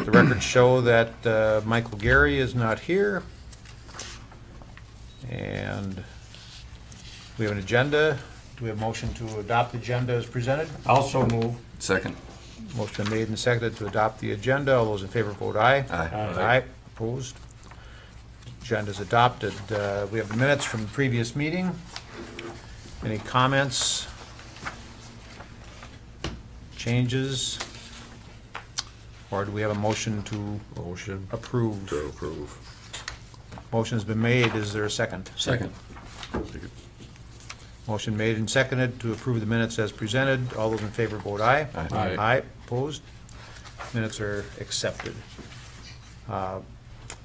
Let the records show that Michael Gary is not here. And we have an agenda. Do we have a motion to adopt the agenda as presented? Also move. Second. Motion made and seconded to adopt the agenda. All those in favor vote aye. Aye. Aye. Opposed? Agenda is adopted. We have the minutes from the previous meeting. Any comments? Changes? Or do we have a motion to Motion approve? to approve. Motion's been made. Is there a second? Second. Motion made and seconded to approve the minutes as presented. All those in favor vote aye. Aye. Aye. Opposed? Minutes are accepted.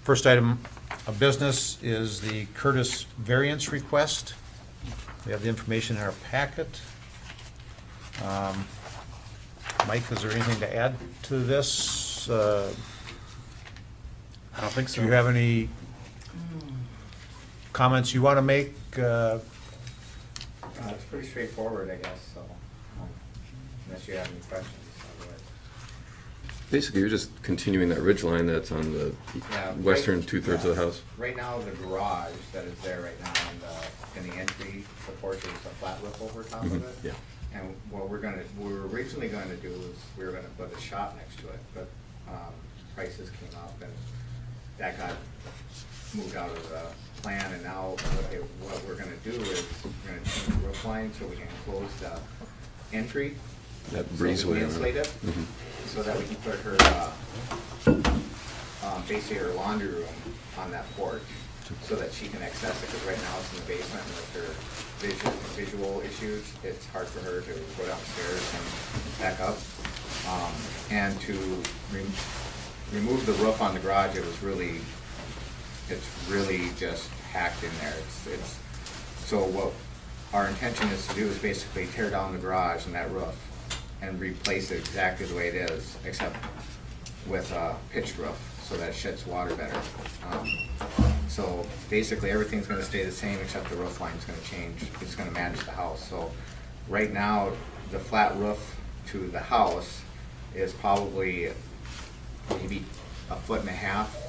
First item of business is the Curtis variance request. We have the information in our packet. Mike, is there anything to add to this? I don't think so. Do you have any comments you want to make? It's pretty straightforward, I guess, so, unless you have any questions, otherwise. Basically, you're just continuing that ridge line that's on the Yeah, western right- 2/3 of the house. Right now, the garage that is there right now, in the entry, the porch, there's a flat roof over top of it. Yeah. And what we were originally gonna do is, we were gonna put a shop next to it, but, prices came up and that got moved out of the plan, and now what we're gonna do is, we're gonna change the roof line so we can close the entry. That So we breezeway. can insulate it, Mhm. so that we can put her, basically her laundry room on that porch, so that she can access it, because right now it's in the basement, and with her visual issues, it's hard for her to go downstairs and back up. And to remove the roof on the garage, it's really just hacked in there. So what our intention is to do is basically tear down the garage and that roof and replace it exactly the way it is, except with a pitched roof, so that it sheds water better. So basically, everything's gonna stay the same, except the roof line's gonna change. It's gonna match the house. So right now, the flat roof to the house is probably maybe 1.5 feet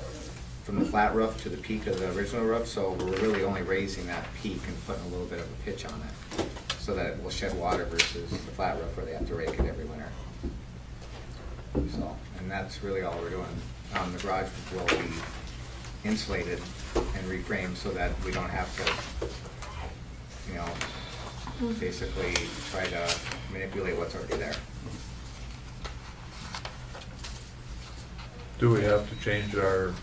from the flat roof to the peak of the original roof. So we're really only raising that peak and putting a little bit of a pitch on it, so that it will shed water versus the flat roof where they have to rake it every winter. So, and that's really all we're doing. The garage will be insulated and reframed so that we don't have to, basically try to manipulate what's already there. Do we have to change their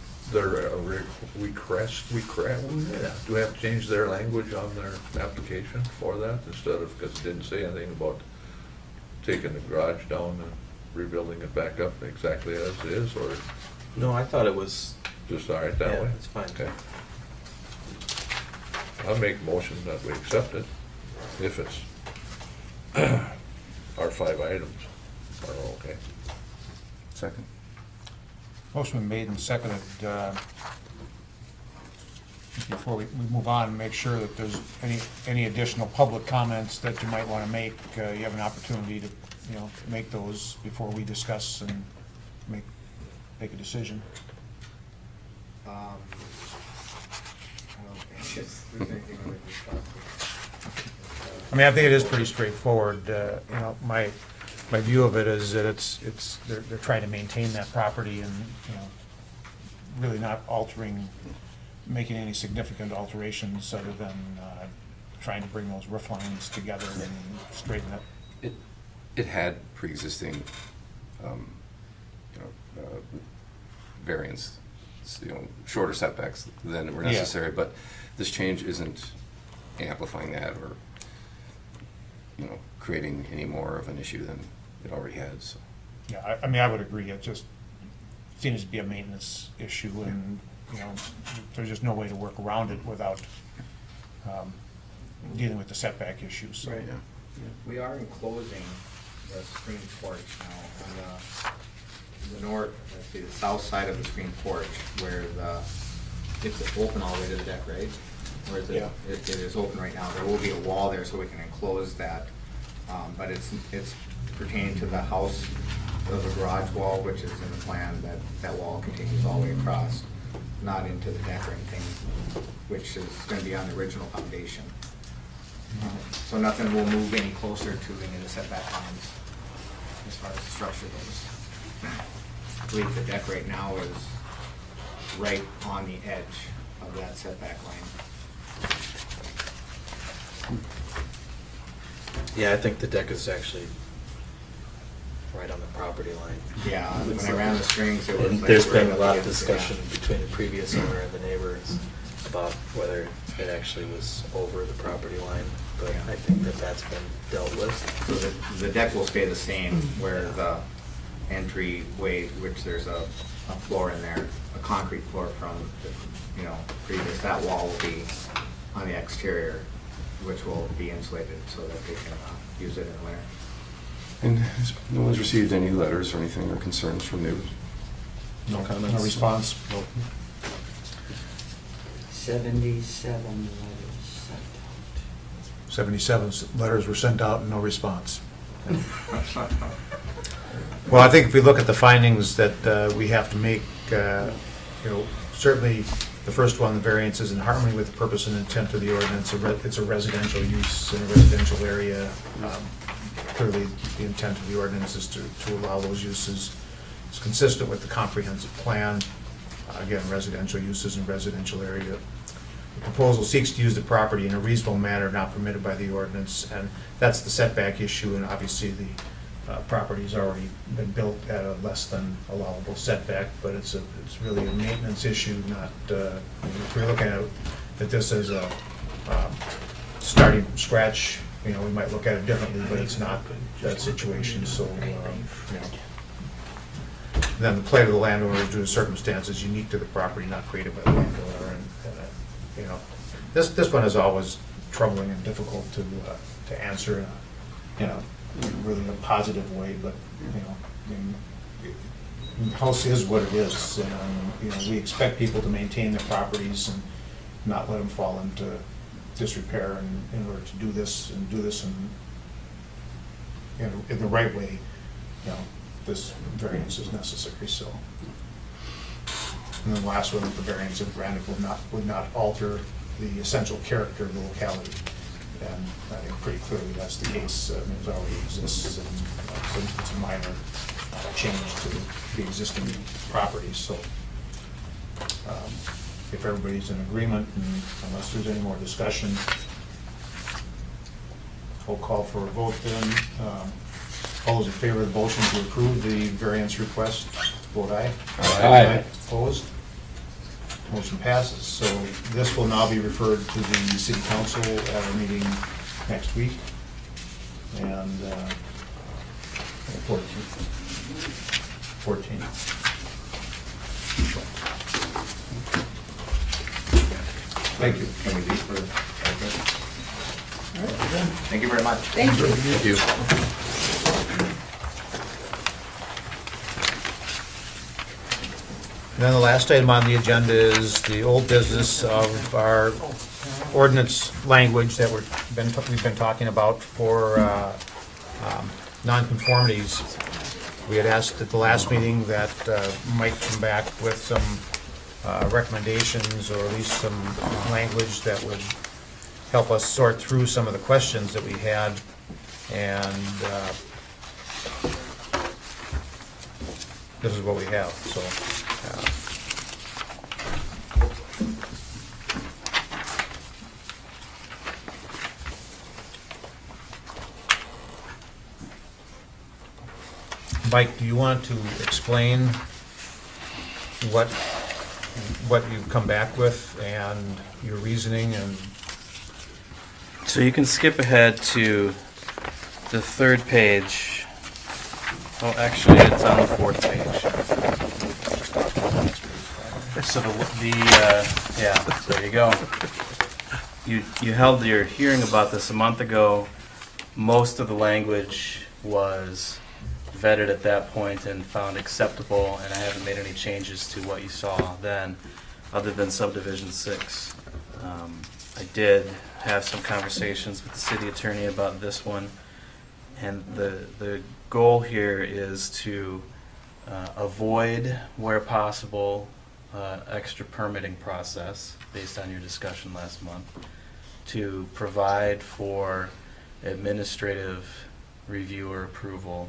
request? Do we have to change their language on their application for that instead of, because it didn't say anything about taking the garage down and rebuilding it back up exactly as it is, or No, I thought it was, just all right that yeah, way? it's fine. Okay. I'll make a motion that we accept it if it's our 5 items are okay. Second. Motion been made and seconded. Before we move on, make sure that there's any additional public comments that you might want to make. You have an opportunity to, make those before we discuss and make a decision. I don't think there's anything we can talk I mean, I think it is pretty straightforward. My view of it is that they're trying to maintain that property and, really not making any significant alterations other than trying to bring those roof lines together and straighten up. It had pre-existing, variance, shorter setbacks than were Yeah. necessary, but this change isn't amplifying that or, creating any more of an issue than it already had, so. Yeah, I mean, I would agree. It just seems to be a maintenance issue and, there's just no way to work around it without dealing with the setback issues. So. Right. Yeah. We are enclosing the screen porch now on the north, let's see, the south side of the screen porch, where it's open all the way to the deck, right? Or is it? Yeah. It is open right now. There will be a wall there so we can enclose that, but it's pertaining to the house of the garage wall, which is in the plan, that wall continues all the way across, not into the deck or anything, which is gonna be on the original foundation. So nothing will move any closer to any of the setback lines as far as the structure goes. I believe the deck right now is right on the edge of that setback line. Yeah, I think the deck is actually right on the property line. Yeah, when I ran the strings, it was And like. there's right been a up lot of against- discussion yeah. between the previous owner and the neighbors about whether it actually was over the property line, but Yeah. I think that that's been dealt with. So the deck will stay the same, where the entryway, which there's a floor in there, a concrete floor from, previous, that wall will be on the exterior, which will be insulated so that they can use it in the winter. And no one's received any letters or anything or concerns from neighbors? No comments? No response? 77 letters sent out. 77 letters were sent out and no response. Well, I think if we look at the findings that we have to make, certainly the first one, the variance is in harmony with the purpose and intent of the ordinance. It's a residential use in a residential area. Clearly, the intent of the ordinance is to allow those uses. It's consistent with the comprehensive plan. Again, residential uses in a residential area. The proposal seeks to use the property in a reasonable manner not permitted by the ordinance, and that's the setback issue, and obviously the property's already been built at a less than allowable setback, but it's really a maintenance issue, not, if we're looking at this as a starting from scratch, we might look at it differently, but it's not that situation, so, then the plight of the landowner due to circumstances unique to the property not created by the landowner, and this one is always troubling and difficult to answer in a really a positive way, but, the house is what it is, and, we expect people to maintain their properties and not let them fall into disrepair, and in order to do this in the right way, this variance is necessary, so. And then the last one, the variance if granted would not alter the essential character of the locality. And I think pretty clearly that's the case. It already exists, and it's a minor change to the existing property, so. If everybody's in agreement, and unless there's any more discussion, we'll call for a vote then. All those in favor of the motion to approve the variance request, vote aye. Aye. Opposed? Motion passes. So this will now be referred to the city council at our meeting next week. And 14. Thank you. Can we leave for, thank you very much. Thank you. Thank you. And then the last item on the agenda is the old business of our ordinance language that we've been talking about for nonconformities. We had asked at the last meeting that Mike come back with some recommendations, or at least some language that would help us sort through some of the questions that we had. And this is what we have, so. Mike, do you want to explain what you've come back with and your reasoning and? So you can skip ahead to the third page. Well, actually, it's on the fourth page. So yeah, there you go. You held your hearing about this a month ago. Most of the language was vetted at that point and found acceptable, and I haven't made any changes to what you saw then, other than subdivision 6. I did have some conversations with the city attorney about this one, And the goal here is to avoid, where possible, extra permitting process based on your discussion last month, to provide for administrative review or approval,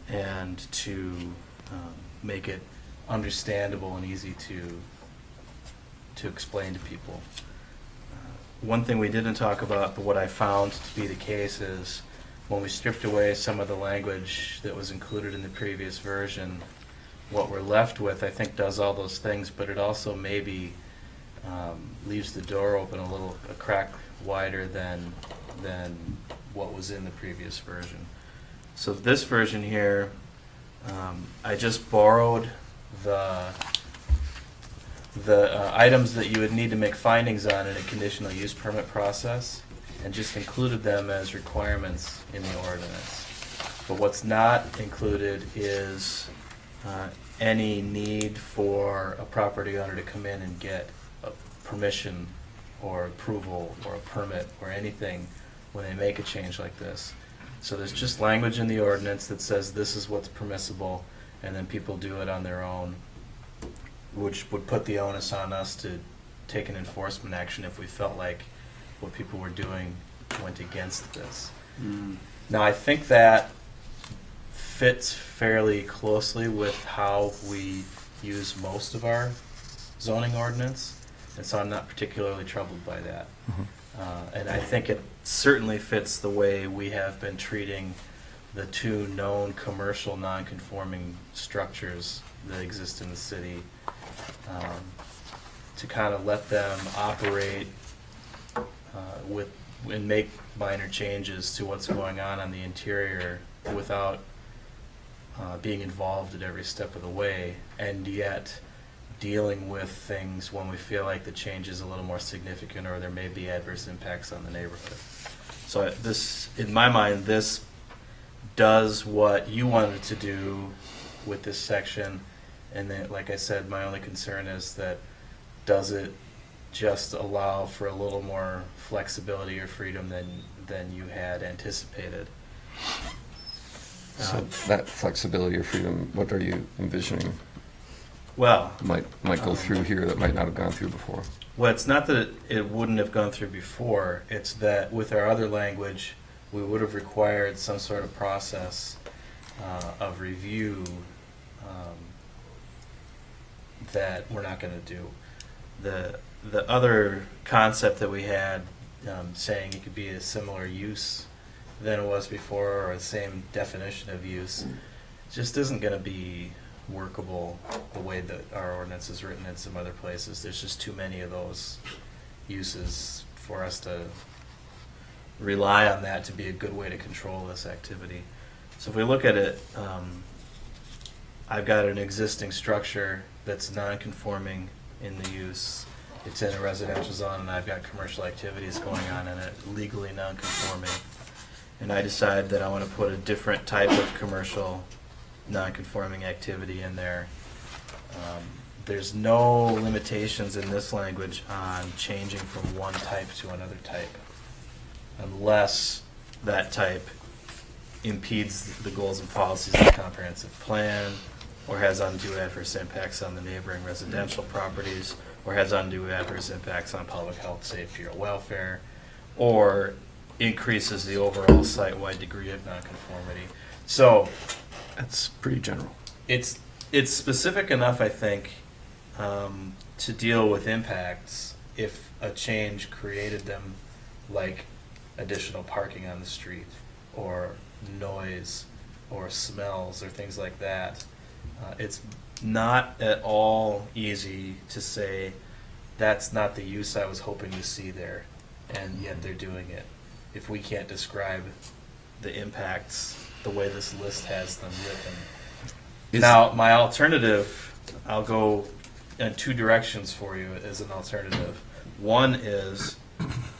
and to make it understandable and easy to explain to people. One thing we didn't talk about, but what I found to be the case, is when we stripped away some of the language that was included in the previous version, what we're left with, I think, does all those things, but it also maybe leaves the door open a crack wider than what was in the previous version. So this version here, I just borrowed the items that you would need to make findings on in a conditional use permit process, and just included them as requirements in the ordinance. But what's not included is any need for a property owner to come in and get a permission or approval or a permit or anything when they make a change like this. So there's just language in the ordinance that says this is what's permissible, and then people do it on their own, which would put the onus on us to take an enforcement action if we felt like what people were doing went against this. Now, I think that fits fairly closely with how we use most of our zoning ordinance, and so I'm not particularly troubled by that. And I think it certainly fits the way we have been treating the two known commercial non-conforming structures that exist in the city, to kind of let them operate and make minor changes to what's going on the interior without being involved at every step of the way, and yet dealing with things when we feel like the change is a little more significant or there may be adverse impacts on the neighborhood. So this, in my mind, this does what you wanted to do with this section, and then, like I said, my only concern is that does it just allow for a little more flexibility or freedom than you had anticipated. So that flexibility or freedom, what are you envisioning Well, might go through here that might not have gone through before? well, it's not that it wouldn't have gone through before. It's that with our other language, we would have required some sort of process of review that we're not going to do. The other concept that we had, saying it could be a similar use than it was before, or the same definition of use, just isn't going to be workable the way that our ordinance is written in some other places. There's just too many of those uses for us to rely on that to be a good way to control this activity. So if we look at it, I've got an existing structure that's non-conforming in the use. It's in a residential zone, and I've got commercial activities going on in it, legally non-conforming. And I decide that I want to put a different type of commercial non-conforming activity in there. There's no limitations in this language on changing from one type to another type, unless that type impedes the goals and policies of the comprehensive plan, or has undue adverse impacts on the neighboring residential properties, or has undue adverse impacts on public health, safety, or welfare, or increases the overall site-wide degree of nonconformity. So That's pretty general. it's specific enough, I think, to deal with impacts if a change created them, like additional parking on the street, or noise, or smells, or things like that. It's not at all easy to say that's not the use I was hoping to see there, and yet they're doing it, if we can't describe the impacts the way this list has them written. Now, my alternative, I'll go in two directions for you as an alternative. One is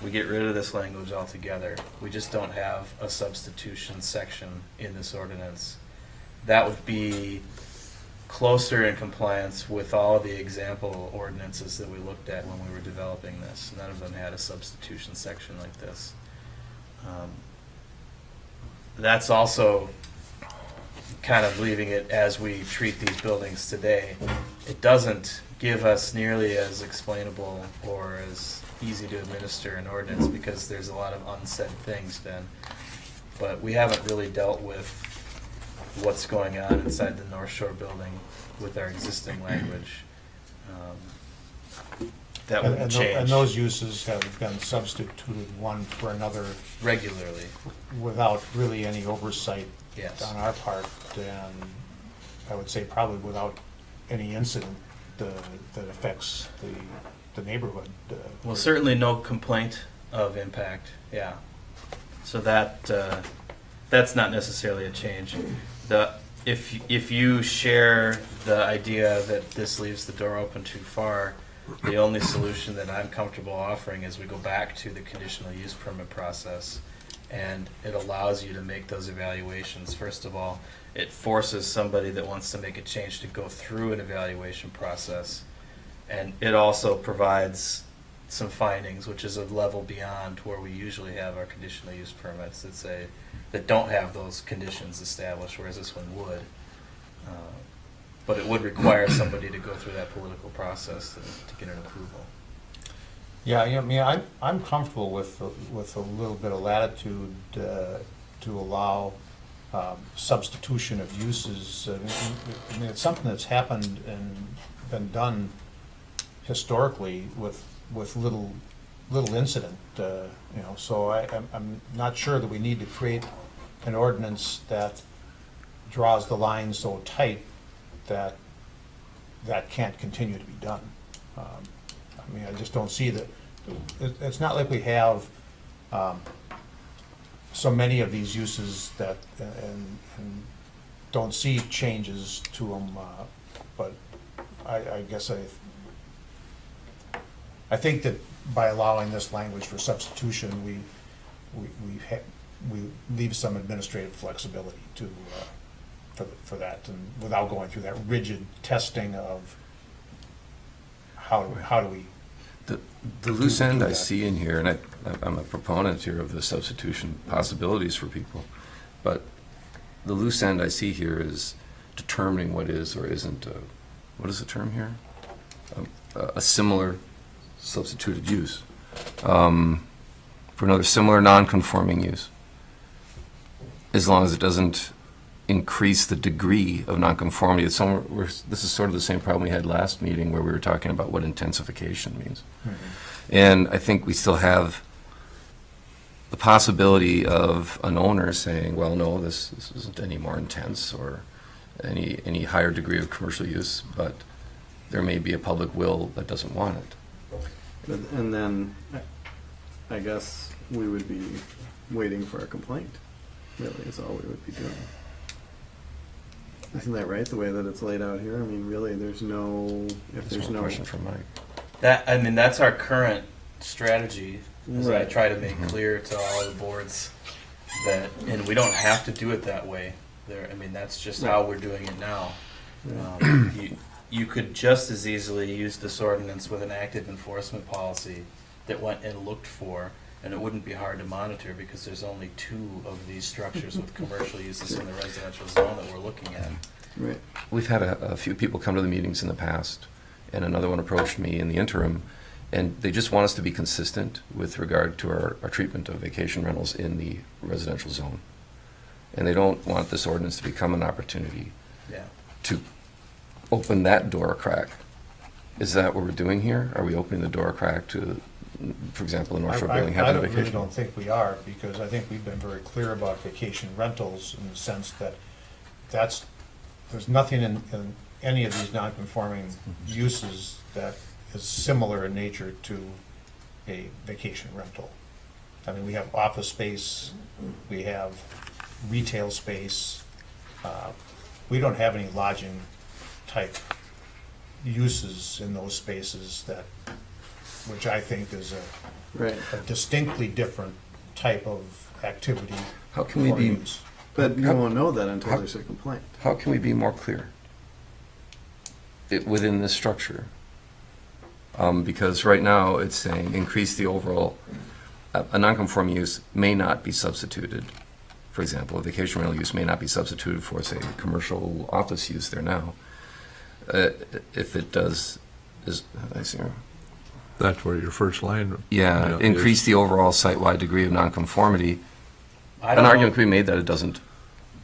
we get rid of this language altogether. We just don't have a substitution section in this ordinance. That would be closer in compliance with all the example ordinances that we looked at when we were developing this. None of them had a substitution section like this. that's also kind of leaving it as we treat these buildings today. It doesn't give us nearly as explainable or as easy to administer an ordinance because there's a lot of unsaid things then. But we haven't really dealt with what's going on inside the North Shore building with our existing language. That would And change those uses have been substituted one for another regularly. without really any oversight Yes. on our part, and I would say probably without any incident that affects the neighborhood. Well, certainly no complaint of impact, yeah. So that, that's not necessarily a change. If you share the idea that this leaves the door open too far, the only solution that I'm comfortable offering is we go back to the conditional use permit process, and it allows you to make those evaluations. First of all, it forces somebody that wants to make a change to go through an evaluation process. And it also provides some findings, which is a level beyond where we usually have our conditional use permits that don't have those conditions established, whereas this one would. But it would require somebody to go through that political process to get an approval. Yeah, I mean, I'm comfortable with a little bit of latitude to allow substitution of uses. I mean, it's something that's happened and been done historically with little incident, so I'm not sure that we need to create an ordinance that draws the line so tight that can't continue to be done. I mean, I just don't see that, it's not like we have so many of these uses that, and don't see changes to them, but I guess I think that by allowing this language for substitution, we leave some administrative flexibility for that, and without going through that rigid testing of how do we. The loose end do I that. see in here, and I'm a proponent here of the substitution possibilities for people, but the loose end I see here is determining what is or isn't what is the term here? A similar substituted use for another similar non-conforming use, as long as it doesn't increase the degree of nonconformity. This is sort of the same problem we had last meeting where we were talking about what intensification means. And I think we still have the possibility of an owner saying, well, no, this isn't any more intense or any higher degree of commercial use, but there may be a public will that doesn't want it. And then, I guess we would be waiting for a complaint, really, is all we would be doing. Isn't that right, the way that it's laid out here? I mean, really, there's no, if there's no. Question from Mike. That's our current strategy, as I Right. try to make clear to all the boards that, and we don't have to do it that way. That's just how we're doing it now. You could just as easily use this ordinance with an active enforcement policy that went and looked for, and it wouldn't be hard to monitor because there's only 2 of these structures with commercial uses in the residential zone that we're looking at. Right. We've had a few people come to the meetings in the past, and another one approached me in the interim, and they just want us to be consistent with regard to our treatment of vacation rentals in the residential zone. And they don't want this ordinance to become an opportunity Yeah. to open that door a crack. Is that what we're doing here? Are we opening the door a crack to, for example, the North Shore building having a really vacation? don't think we are, because I think we've been very clear about vacation rentals in the sense that there's nothing in any of these non-conforming uses that is similar in nature to a vacation rental. I mean, we have office space, we have retail space, we don't have any lodging type uses in those spaces which I think is Right. a distinctly different type of activity. How can we or be, use. But you How- won't know that until how- there's a complaint. how can we be more clear within this structure? Because right now it's saying increase the overall, a non-conforming use may not be substituted for example, a vacation rental use may not be substituted for, say, commercial office use there now. If it does, I see. That's where your first line. Yeah, increase the overall site-wide degree of nonconformity. I An don't know. argument could be made that it doesn't,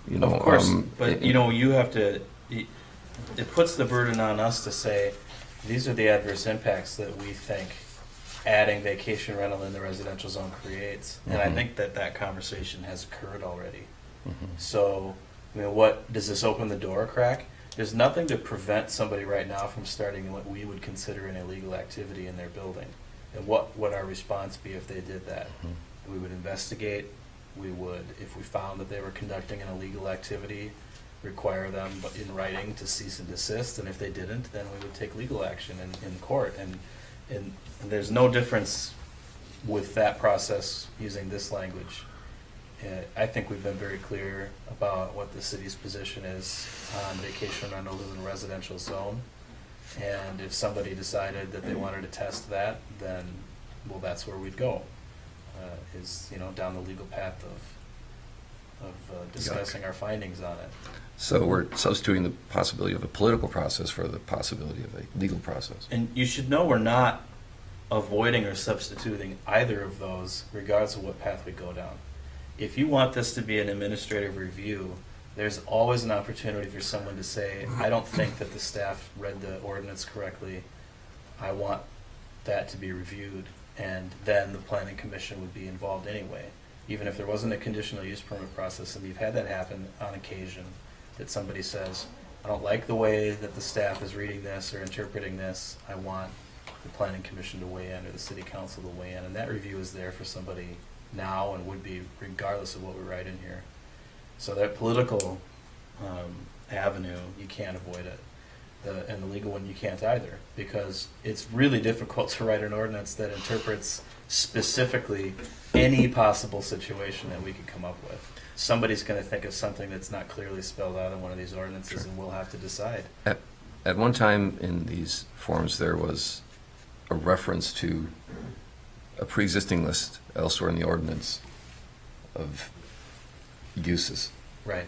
you know. Of course, but it- you know, you have to, it puts the burden on us to say, these are the adverse impacts that we think adding vacation rental in the residential zone creates. And I Mhm. think that that conversation has occurred already. Mhm. So, I mean, what, does this open the door a crack? There's nothing to prevent somebody right now from starting what we would consider an illegal activity in their building. And what would our response be if they did that? Mhm. We would investigate. We would, if we found that they were conducting an illegal activity, require them but in writing to cease and desist. And if they didn't, then we would take legal action in court. And there's no difference with that process using this language. I think we've been very clear about what the city's position is on vacation rentals in the residential zone. And if somebody decided that they wanted to test that, then, well, that's where we'd go. Is, you know, down the legal path of discussing our findings on it. So we're substituting the possibility of a political process for the possibility of a legal process. And you should know we're not avoiding or substituting either of those, regardless of what path we go down. If you want this to be an administrative review, there's always an opportunity for someone to say, I don't think that the staff read the ordinance correctly. I want that to be reviewed. And then the planning commission would be involved anyway. Even if there wasn't a conditional use permit process, and we've had that happen on occasion, that somebody says, I don't like the way that the staff is reading this or interpreting this. I want the planning commission to weigh in or the city council to weigh in. And that review is there for somebody now and would be regardless of what we write in here. So that political avenue, you can't avoid it. And the legal one, you can't either, because it's really difficult to write an ordinance that interprets specifically any possible situation that we could come up with. Somebody's going to think of something that's not clearly spelled out in one of these ordinances, Sure. and we'll have to decide. At one time in these forms, there was a reference to a pre-existing list elsewhere in the ordinance of uses. Right.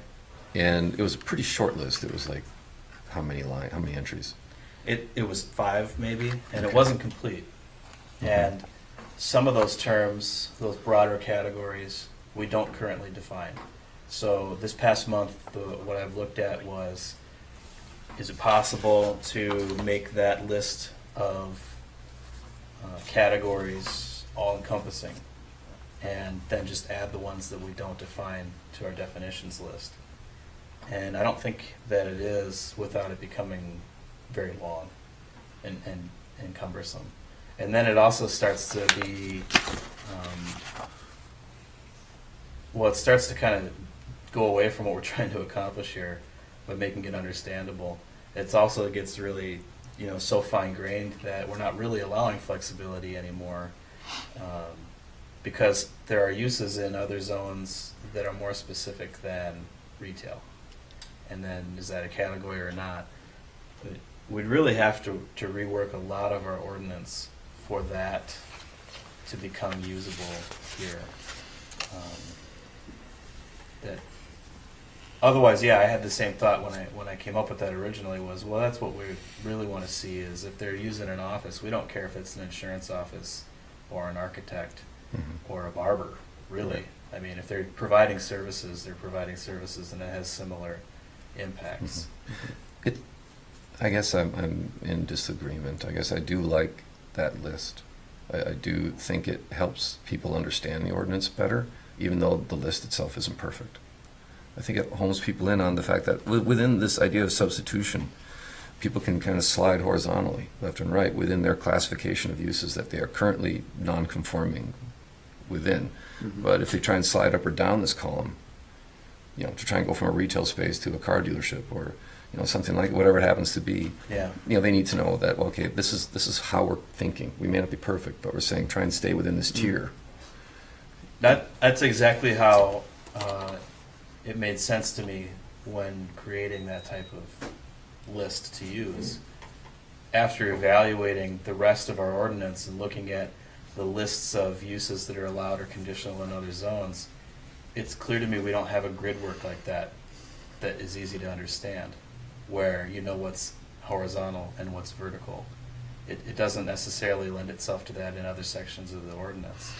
And it was a pretty short list. It was like, how many entries? It was 5 maybe, and it Okay. wasn't complete. Mhm. And some of those terms, those broader categories, we don't currently define. So this past month, what I've looked at was, is it possible to make that list of categories all-encompassing, and then just add the ones that we don't define to our definitions list? And I don't think that it is without it becoming very long and cumbersome. And then it also starts to be, well, it starts to kind of go away from what we're trying to accomplish here by making it understandable. It's also gets really, you know, so fine-grained that we're not really allowing flexibility anymore, because there are uses in other zones that are more specific than retail. And then, is that a category or not? But we'd really have to rework a lot of our ordinance for that to become usable here. That otherwise, yeah, I had the same thought when I came up with that originally. Was, well, that's what we really want to see, is if they're using an office, we don't care if it's an insurance office or an architect Mhm. or a barber, really. I mean, if they're providing services, they're providing services, and it has similar impacts. I guess I'm in disagreement. I guess I do like that list. I do think it helps people understand the ordinance better, even though the list itself isn't perfect. I think it homes people in on the fact that within this idea of substitution, people can kind of slide horizontally, left and right, within their classification of uses that they are currently non-conforming within. Mhm. But if they try and slide up or down this column, you know, to try and go from a retail space to a car dealership or, you know, something like whatever it happens to be, Yeah. you know, they need to know that, well, okay, this is how we're thinking. We may not be perfect, but we're saying try and stay within this tier. That's exactly how it made sense to me when creating that type of list to use. After evaluating the rest of our ordinance and looking at the lists of uses that are allowed or conditional in other zones, it's clear to me we don't have a grid work like that that is easy to understand, where you know what's horizontal and what's vertical. It doesn't necessarily lend itself to that in other sections of the ordinance.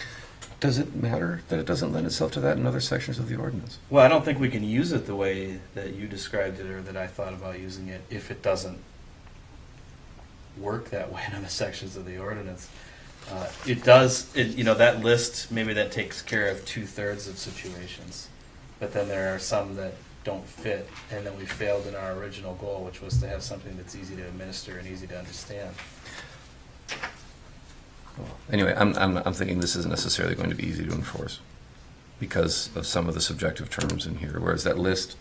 Does it matter that it doesn't lend itself to that in other sections of the ordinance? Well, I don't think we can use it the way that you described it or that I thought about using it if it doesn't work that way in other sections of the ordinance. It does, you know, that list, maybe that takes care of 2/3 of situations, but then there are some that don't fit, and then we failed in our original goal, which was to have something that's easy to administer and easy to understand. Anyway, I'm thinking this isn't necessarily going to be easy to enforce because of some of the subjective terms in here, whereas that list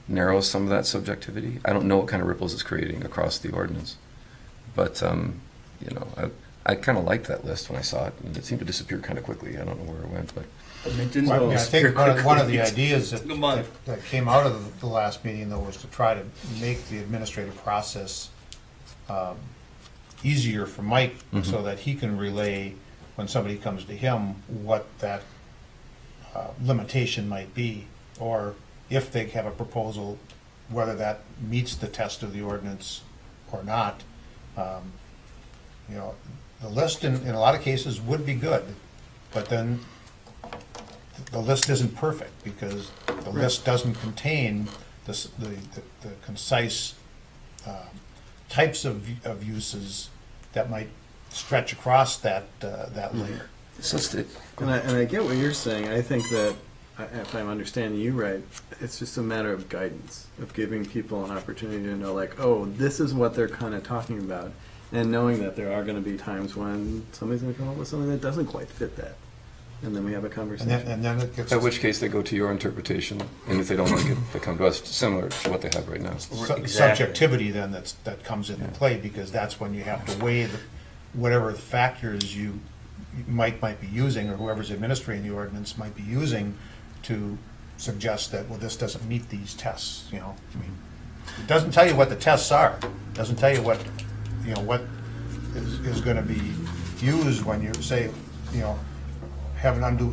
narrows some of that subjectivity. I don't know what kind of ripples it's creating across the ordinance, but you know, I kind of liked that list when I saw it, and it seemed to disappear kind of quickly. I don't know where it went, but It didn't Well, I mean, I think one of the It ideas took a month. that came out of the last meeting, though, was to try to make the administrative process easier for Mike, so that he can relay, when somebody comes to him, what that limitation might be, or if they have a proposal, whether that meets the test of the ordinance or not. You know, the list in a lot of cases would be good, but then the list isn't perfect, because the list doesn't contain the concise types of uses that might stretch across that layer. so And I get what you're saying. I think that, if I'm understanding you right, it's just a matter of guidance, of giving people an opportunity to know, like, oh, this is what they're kind of talking about, and knowing that there are going to be times when somebody's going to come up with something that doesn't quite fit that, and then we have a conversation. And then it gets. in which case they go to your interpretation, and if they don't like it, they come to us, similar to what they have right now. Exactly. Subjectivity then that comes into play, because that's when you have to weigh whatever the factors Mike might be using, or whoever's administrating the ordinance might be using, to suggest that, well, this doesn't meet these tests, you know. I mean, it doesn't tell you what the tests are. It doesn't tell you what, you know, what is going to be used when you say, you know, have an undue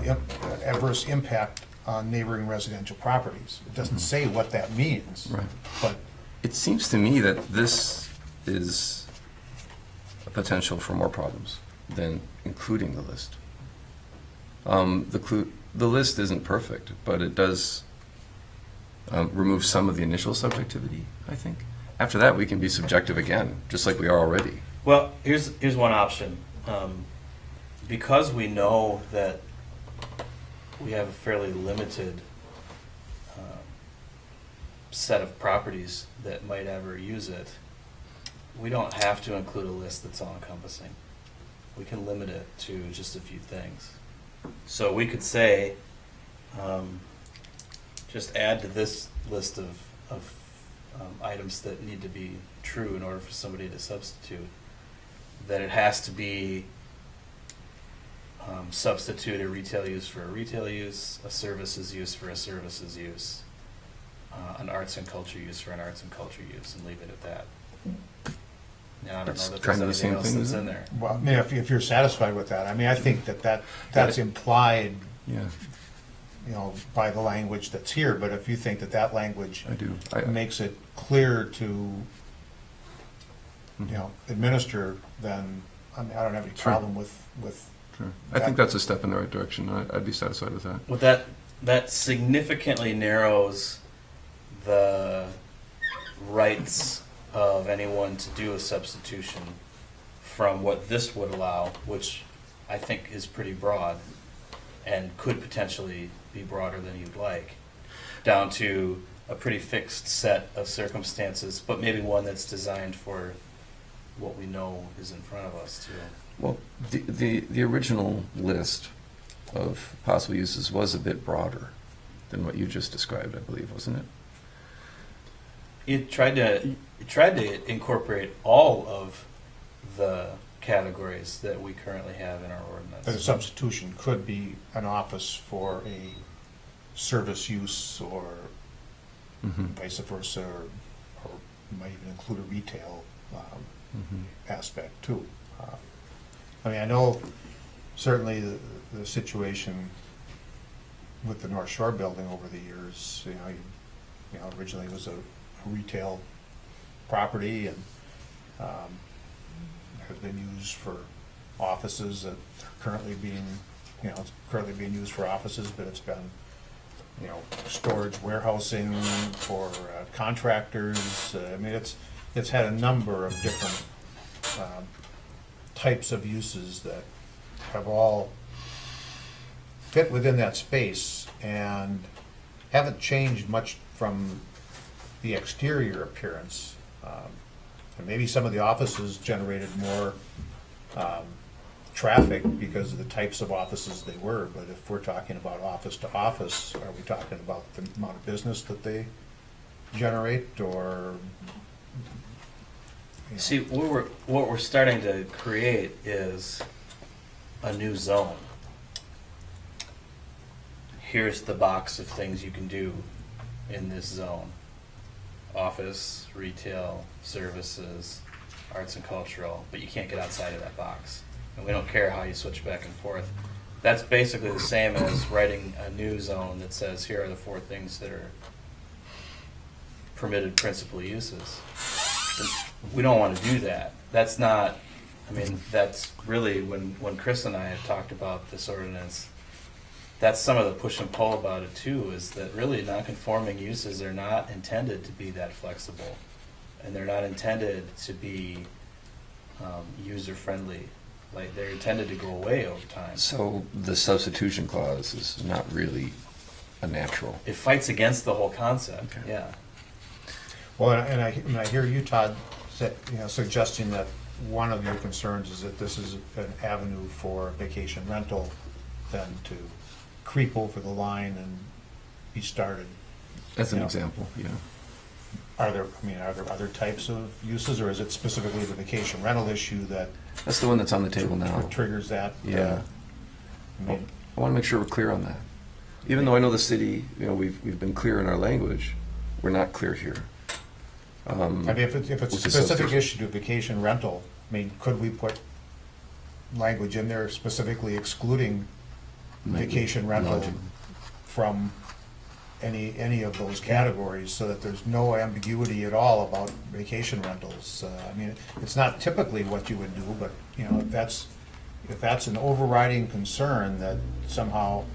adverse impact on neighboring residential properties. It doesn't say what that means. Right. But It seems to me that this is a potential for more problems than including the list. The list isn't perfect, but it does remove some of the initial subjectivity, I think. After that, we can be subjective again, just like we are already. Well, here's one option. Because we know that we have a fairly limited set of properties that might ever use it, we don't have to include a list that's all-encompassing. We can limit it to just a few things. So we could say, just add to this list of items that need to be true in order for somebody to substitute, that it has to be substitute a retail use for a retail use, a services use for a services use, an arts and culture use for an arts and culture use, and leave it at that. Now, I don't That's know that kind there's of the same anything else thing, that's isn't in it? there. well, I mean, if you're satisfied with that, I mean, I think that's implied, Yeah, you know, by the language that's here. But if you think that language I do. makes it clear to, you know, administer, then I mean, I don't have any Sure. problem with. Sure. I think that's a step in the right direction. I'd be satisfied with that. Well, that significantly narrows the rights of anyone to do a substitution from what this would allow, which I think is pretty broad and could potentially be broader than you'd like, down to a pretty fixed set of circumstances, but maybe one that's designed for what we know is in front of us too. Well, the original list of possible uses was a bit broader than what you just described, I believe, wasn't it? It tried to incorporate all of the categories that we currently have in our That a ordinance. substitution could be an office for a service use, or vice versa, or might even include a retail aspect too. I mean, I know certainly the situation, with the North Shore building over the years, originally it was a retail property and has been used for offices that are currently being, it's currently being used for offices, but it's been, storage, warehousing for contractors. I mean, it's had a number of different types of uses that have all fit within that space and haven't changed much from the exterior appearance. And maybe some of the offices generated more traffic because of the types of offices they were, but if we're talking about office to office, are we talking about the amount of business that they generate, or? See, what we're starting to create is a new zone. Here's the box of things you can do in this zone. Office, retail, services, arts and cultural, but you can't get outside of that box. And we don't care how you switch back and forth. That's basically the same as writing a new zone that says, here are the 4 things that are permitted principal uses. We don't want to do that. That's not, that's really, when Chris and I have talked about this ordinance, that's some of the push and pull about it too, is that really non-conforming uses are not intended to be that flexible. And they're not intended to be user-friendly. Like, they're intended to go away over time. So the substitution clause is not really a natural. It fights against the whole concept, Okay. yeah. Well, and I hear you, Todd, suggesting that one of your concerns is that this is an avenue for vacation rental than to creep over the line and be started. That's an Yeah. example, yeah. Are there other types of uses, or is it specifically the vacation rental issue that That's the one that's on the table now. triggers that? Yeah. I mean, I want to make sure we're clear on that. Even though I know the city, we've been clear in our language, we're not clear here. I mean, if it's a Which is specific substitution. issue to vacation rental, could we put language in there specifically excluding vacation rental Lodging. from any of those categories, so that there's no ambiguity at all about vacation rentals? It's not typically what you would do, but, if that's an overriding concern, that somehow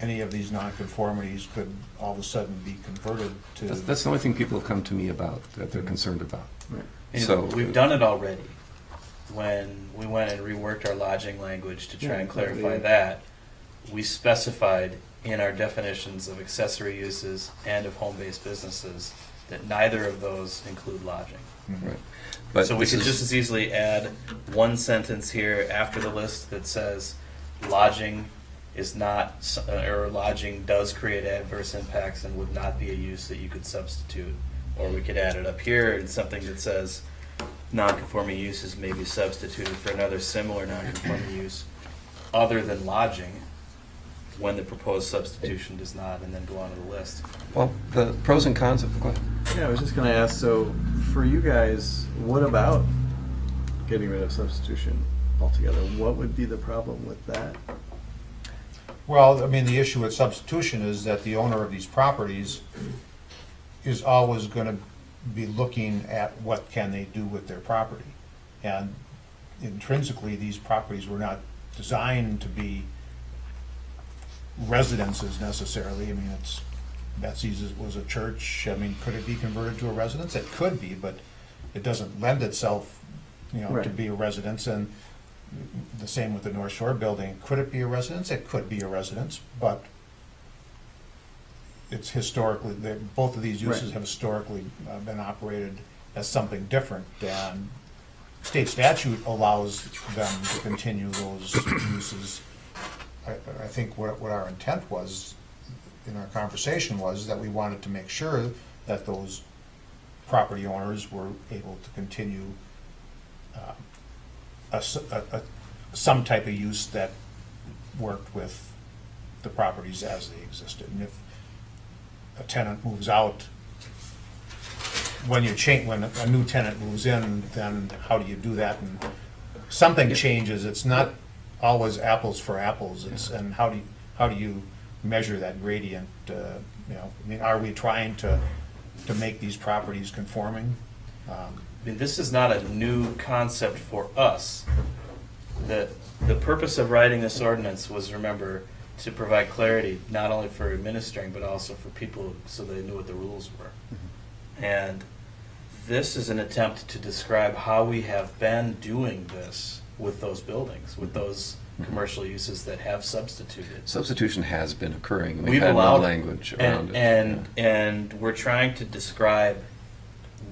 any of these nonconformities could all of a sudden be converted to. That's the only thing people have come to me about, that they're concerned about. And So we've done it already. When we went and reworked our lodging language to try and clarify that, we specified in our definitions of accessory uses and of home-based businesses that neither of those include lodging. Right. But So we this could is- just as easily add one sentence here after the list that says lodging is not, or lodging does create adverse impacts and would not be a use that you could substitute. Or we could add it up here in something that says non-conforming uses may be substituted for another similar non-conforming use other than lodging when the proposed substitution does not, and then go on to the list. Well, the pros and cons of, go ahead. Yeah, I was just gonna ask, so for you guys, what about getting rid of substitution altogether? What would be the problem with that? Well, the issue with substitution is that the owner of these properties is always gonna be looking at what can they do with their property. And intrinsically, these properties were not designed to be residences necessarily. Betsy's was a church. Could it be converted to a residence? It could be, but it doesn't lend itself, to Right. be a residence. And the same with the North Shore building. Could it be a residence? It could be a residence, but it's historically, both of these uses Right. have historically been operated as something different, and state statute allows them to continue those uses. I think what our intent was, in our conversation, was that we wanted to make sure that those property owners were able to continue some type of use that worked with the properties as they existed. And if a tenant moves out, when a new tenant moves in, then how do you do that? And something changes. It's not always apples for apples. And how do you measure that gradient, you know, I mean, are we trying to make these properties conforming? I mean, this is not a new concept for us. The purpose of writing this ordinance was, remember, to provide clarity, not only for administering, but also for people so they knew what the rules were. And this is an attempt to describe how we have been doing this with those buildings, with those commercial uses that have substituted. Substitution has been occurring, and We've we've had no allowed- language around And, it. and we're trying to describe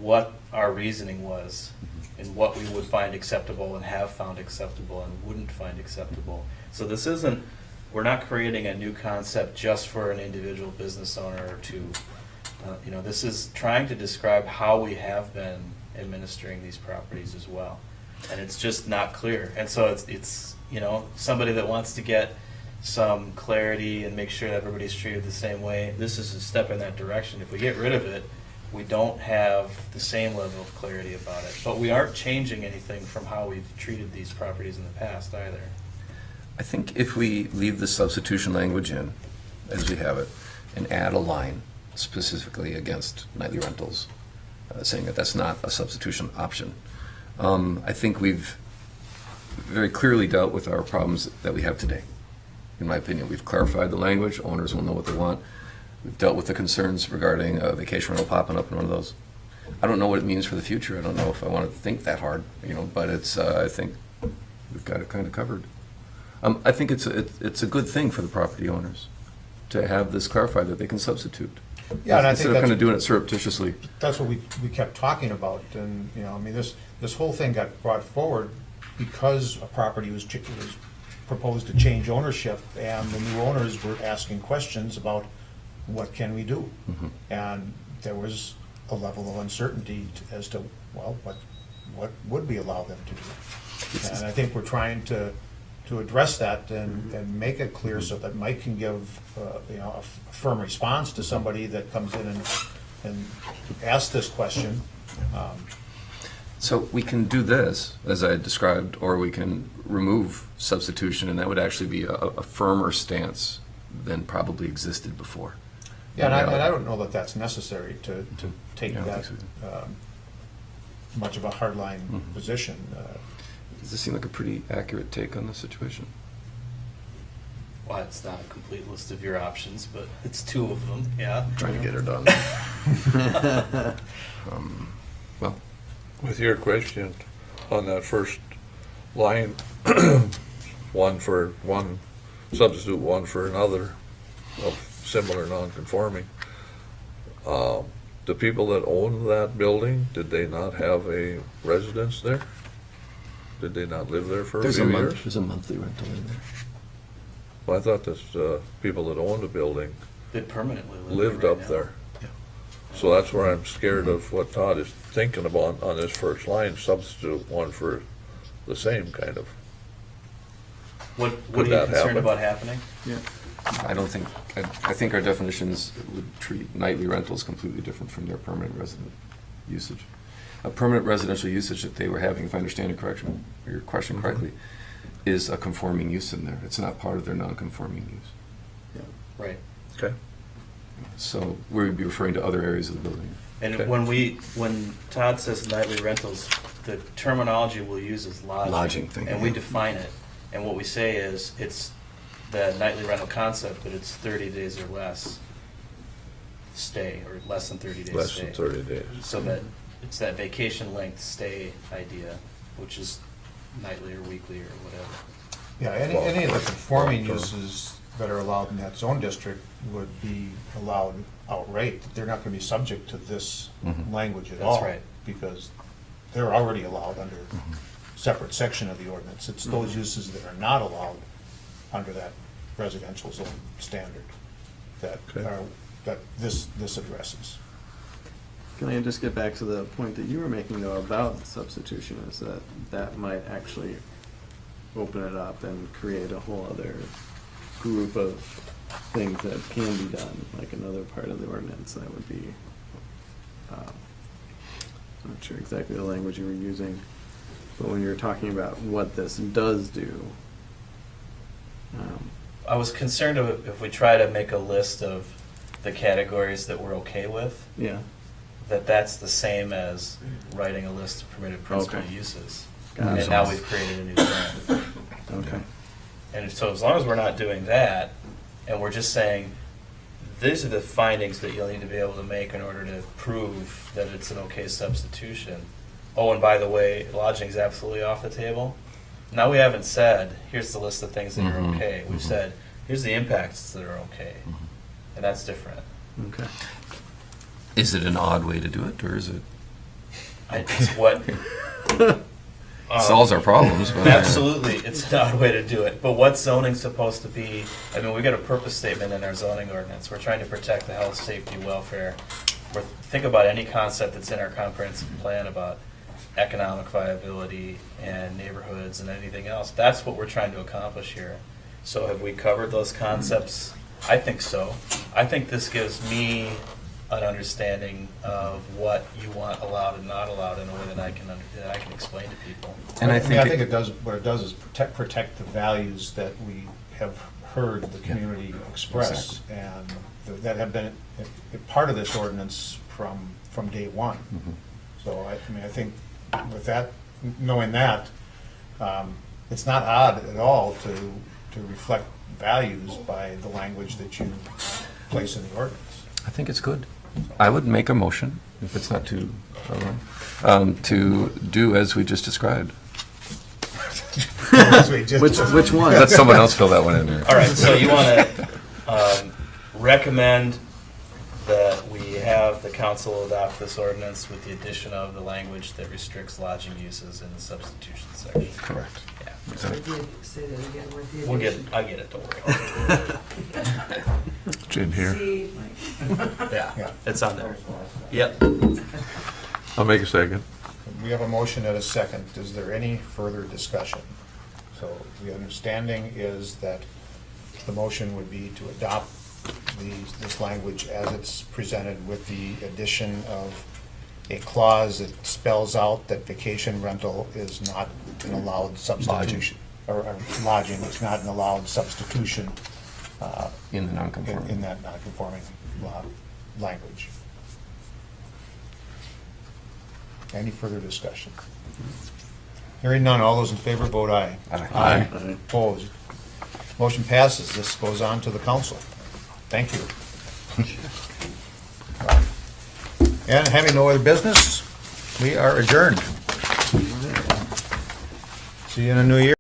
what our reasoning was and what we would find acceptable and have found acceptable and wouldn't find acceptable. So this isn't, we're not creating a new concept just for an individual business owner or two. You know, this is trying to describe how we have been administering these properties as well. And it's just not clear. And so it's you know, somebody that wants to get some clarity and make sure that everybody's treated the same way, this is a step in that direction. If we get rid of it, we don't have the same level of clarity about it. But we aren't changing anything from how we've treated these properties in the past either. I think if we leave the substitution language in, as we have it, and add a line specifically against nightly rentals, saying that that's not a substitution option, I think we've very clearly dealt with our problems that we have today. In my opinion, we've clarified the language, owners will know what they want. We've dealt with the concerns regarding a vacation rental popping up in one of those. I don't know what it means for the future. I don't know if I want to think that hard, you know, but it's, I think we've got it kind of covered. I think it's a good thing for the property owners to have this clarified, that they can substitute. Yeah, and I think instead of kind of that's, doing it surreptitiously. that's what we kept talking about, and, you know, I mean, this whole thing got brought forward because a property was proposed to change ownership, and the new owners were asking questions about what can we do? Mhm. And there was a level of uncertainty as to, well, what would we allow them to do? And I think we're trying to address that and make it clear so that Mike can give, you know, a firm response to somebody that comes in and asks this question. So we can do this, as I described, or we can remove substitution, and that would actually be a firmer stance than probably existed before. Yeah, and I don't know that that's necessary to take Yeah, I don't that think much of a hardline Mhm. position. Does this seem like a pretty accurate take on the situation? Well, it's not a complete list of your options, but it's two of them, yeah. Trying to get her done. Well, With your question on that first line, one for one, substitute one for another of similar non-conforming. The people that own that building, did they not have a residence there? Did they not live there for a few years? there's a monthly rental in there. Well, I thought that people that owned the building They permanently live lived right up now. there. So that's where I'm scared of what Todd is thinking about on this first line, substitute one for the same kind of. What Could are you that concerned happen? about happening? Yeah. I don't think, I think our definitions would treat nightly rentals completely different from their permanent resident usage. A permanent residential usage that they were having, if I understand your question correctly, is a conforming use in there. It's not part of their non-conforming use. Right. Okay. So we would be referring to other areas of the building. And Okay. when Todd says nightly rentals, the terminology we'll use is lodging. Lodging thing, And we yeah. define it. And what we say is, it's the nightly rental concept, but it's 30 days or less stay, or less than 30 days Less stay. than 30 days. So that, it's that vacation length stay idea, which is nightly or weekly or whatever. Yeah, any of the conforming Long-term. uses that are allowed in that zone district would be allowed outright. They're not gonna be subject to this Mhm. language at That's all. right. Because they're already allowed under Mm-hmm. separate section of the ordinance. It's those uses that are not allowed under that residential zone standard that Okay. are, that this addresses. Can I just get back to the point that you were making though about substitution, is that that might actually open it up and create a whole other group of things that can be done, like another part of the ordinance that would be, I'm not sure exactly the language you were using, but when you were talking about what this does do, I was concerned if we try to make a list of the categories that we're okay with, Yeah. that's the same as writing a list of permitted principal Okay. uses. Got it. And now we've created a new zone. Okay. And so as long as we're not doing that, and we're just saying, these are the findings that you'll need to be able to make in order to prove that it's an okay substitution. Oh, and by the way, lodging's absolutely off the table. Now we haven't said, here's the list of things that are Mhm, okay. We've mhm. said, here's the impacts that are okay. And that's different. Okay. Is it an odd way to do it, or is it It's what. solves our problems? But Absolutely, it's an odd way to do it. But what's zoning supposed to be? I mean, we got a purpose statement in our zoning ordinance. We're trying to protect the health, safety, welfare. Think about any concept that's in our comprehensive plan about economic viability and neighborhoods and anything else. That's what we're trying to accomplish here. So have we covered those concepts? I think so. I think this gives me an understanding of what you want allowed and not allowed in a way that I can explain to people. And I I mean, think I think it does, what it does is protect the values that we have heard the community express, and that have been a part of this ordinance from day one. So I mean, I think with that, knowing that, it's not odd at all to reflect values by the language that you place in the ordinance. I think it's good. I would make a motion, if it's not too to do as we just described. Which one? Let someone else fill that one in there. All right, so you want to recommend that we have the council adopt this ordinance with the addition of the language that restricts lodging uses in the substitution section? Correct. Yeah. Say that again with the We'll get, addition. I get it, don't worry. Jim here. See, Yeah, Yeah. it's on there. Yep. I'll make a second. We have a motion and a second. Is there any further discussion? So the understanding is that the motion would be to adopt this language as it's presented with the addition of a clause that spells out that vacation rental is not an allowed substitution. Or lodging is not an allowed substitution In the non-conforming. in that non-conforming language. Any further discussion? Hearing none, all those in favor vote aye. Aye. Opposed? Motion passes. This goes on to the council. Thank you. And having no other business, we are adjourned. See you in the new year.